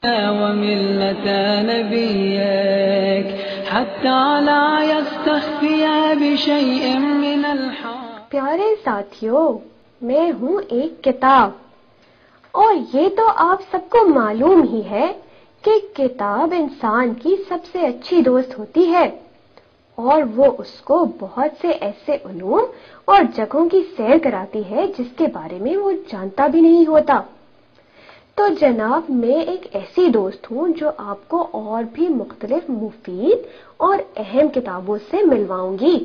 وملة نبيك حتى لا يستخفي بشيء من الحق۔ پیارے ساتھیوں، میں ہوں ایک کتاب، اور یہ تو آپ سب کو معلوم ہی ہے کہ کتاب انسان کی سب سے اچھی دوست ہوتی ہے، اور وہ اس کو بہت سے ایسے علوم اور جگہوں کی سیر کراتی ہے جس کے بارے میں وہ جانتا بھی نہیں ہوتا۔ تو جناب، میں ایک ایسی دوست ہوں جو آپ کو اور بھی مختلف مفید اور اہم کتابوں سے ملواؤں گی۔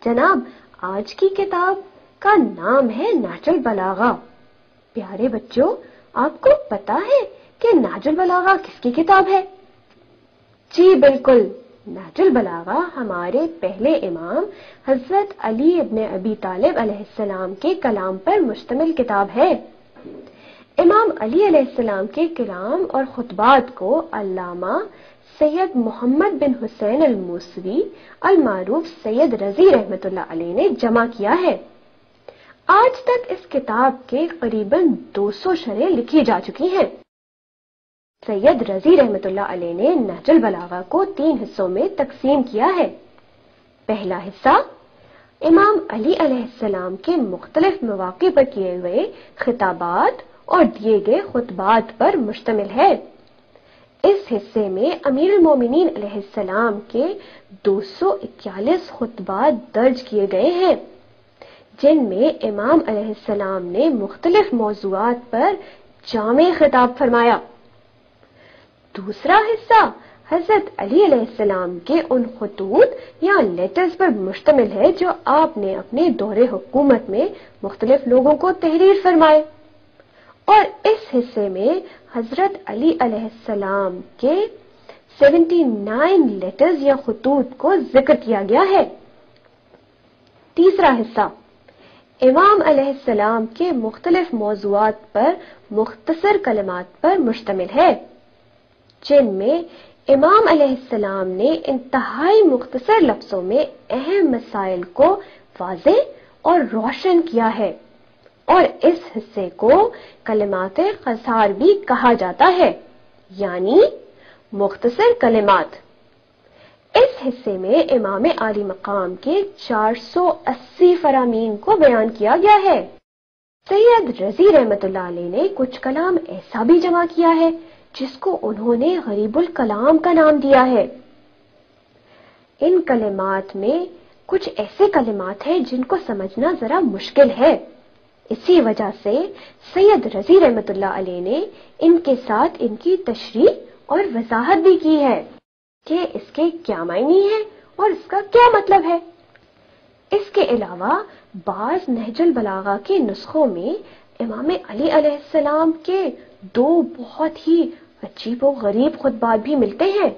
جناب، آج کی کتاب کا نام ہے نہج البلاغہ۔ پیارے بچوں، آپ کو پتا ہے کہ نہج البلاغہ کس کی کتاب ہے؟ جی بالکل، نہج البلاغہ ہمارے پہلے امام حضرت علی ابن ابی طالب علیہ السلام کے کلام پر مشتمل کتاب ہے۔ امام علی علیہ السلام کے کلام اور خطبات کو علامہ سید محمد بن حسین الموسوی المعروف سید رضی رحمۃ اللہ علیہ نے جمع کیا ہے۔ آج تک اس کتاب کے قریباً 200 شرح لکھی جا چکی ہیں۔ سید رضی رحمۃ اللہ علیہ نے نہج البلاغہ کو 3 حصوں میں تقسیم کیا ہے۔ پہلا حصہ امام علی علیہ السلام کے مختلف مواقع پر کیے ہوئے خطابات اور دیے گئے خطبات پر مشتمل ہے۔ اس حصے میں امیر المومنین علیہ السلام کے 241 خطبات درج کیے گئے ہیں، جن میں امام علیہ السلام نے مختلف موضوعات پر جامع خطاب فرمایا۔ دوسرا حصہ حضرت علی علیہ السلام کے ان خطوط یا لیٹرز پر مشتمل ہے جو آپ نے اپنے دور حکومت میں مختلف لوگوں کو تحریر فرمائے، اور اس حصے میں حضرت علی علیہ السلام کے 79 لیٹرز یا خطوط کو ذکر کیا گیا ہے۔ تیسرا حصہ امام علیہ السلام کے مختلف موضوعات پر مختصر کلمات پر مشتمل ہے، جن میں امام علیہ السلام نے انتہائی مختصر لفظوں میں اہم مسائل کو واضح اور روشن کیا ہے، اور اس حصے کو کلمات قصار بھی کہا جاتا ہے، یعنی مختصر کلمات۔ اس حصے میں امام عالی مقام کے 480 فرامین کو بیان کیا گیا ہے۔ سید رضی رحمۃ اللہ علیہ نے کچھ کلام ایسا بھی جمع کیا ہے جس کو انہوں نے غریب الکلام کا نام دیا ہے۔ ان کلمات میں کچھ ایسے کلمات ہیں جن کو سمجھنا ذرا مشکل ہے، اسی وجہ سے سید رضی رحمۃ اللہ علیہ نے ان کے ساتھ ان کی تشریح اور وضاحت بھی کی ہے کہ اس کے کیا معنی ہے اور اس کا کیا مطلب ہے۔ اس کے علاوہ بعض نہج البلاغہ کے نسخوں میں امام علی علیہ السلام کے 2 بہت ہی عجیب و غریب خطبات بھی ملتے ہیں۔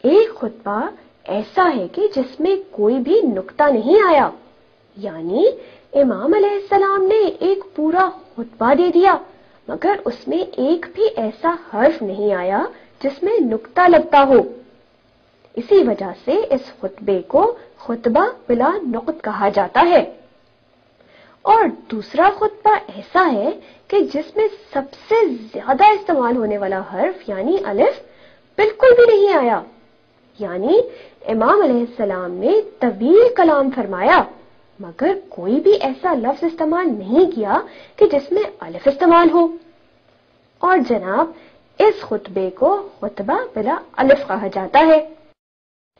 ایک خطبہ ایسا ہے کہ جس میں کوئی بھی نکتہ نہیں آیا، یعنی امام علیہ السلام نے ایک پورا خطبہ دے دیا مگر اس میں ایک بھی ایسا حرف نہیں آیا جس میں نکتہ لگتا ہو۔ اسی وجہ سے اس خطبے کو خطبہ بلا نقط کہا جاتا ہے۔ اور دوسرا خطبہ ایسا ہے کہ جس میں سب سے زیادہ استعمال ہونے والا حرف یعنی الف بالکل بھی نہیں آیا، یعنی امام علیہ السلام نے طویل کلام فرمایا مگر کوئی بھی ایسا لفظ استعمال نہیں کیا کہ جس میں الف استعمال ہو۔ اور جناب، اس خطبے کو خطبہ بلا الف کہا جاتا ہے۔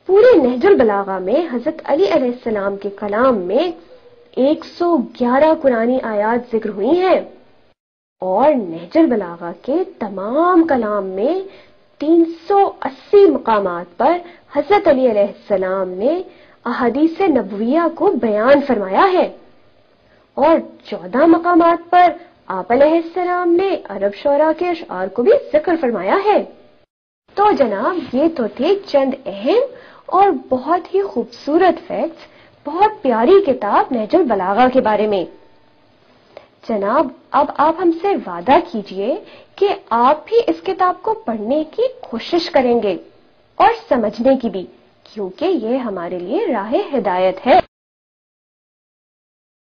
پورے نہج البلاغہ میں حضرت علی علیہ السلام کے کلام میں 111 قرآنی آیات ذکر ہوئی ہیں، اور نہج البلاغہ کے تمام کلام میں 380 مقامات پر حضرت علی علیہ السلام نے احادیث نبویہ کو بیان فرمایا ہے، اور 14 مقامات پر آپ علیہ السلام نے عرب شعراء کے اشعار کو بھی ذکر فرمایا ہے۔ تو جناب، یہ تو تھے چند اہم اور بہت ہی خوبصورت فیکٹس بہت پیاری کتاب نہج البلاغہ کے بارے میں۔ جناب، اب آپ ہم سے وعدہ کیجئے کہ آپ بھی اس کتاب کو پڑھنے کی کوشش کریں گے اور سمجھنے کی بھی، کیونکہ یہ ہمارے لیے راہ ہدایت ہے۔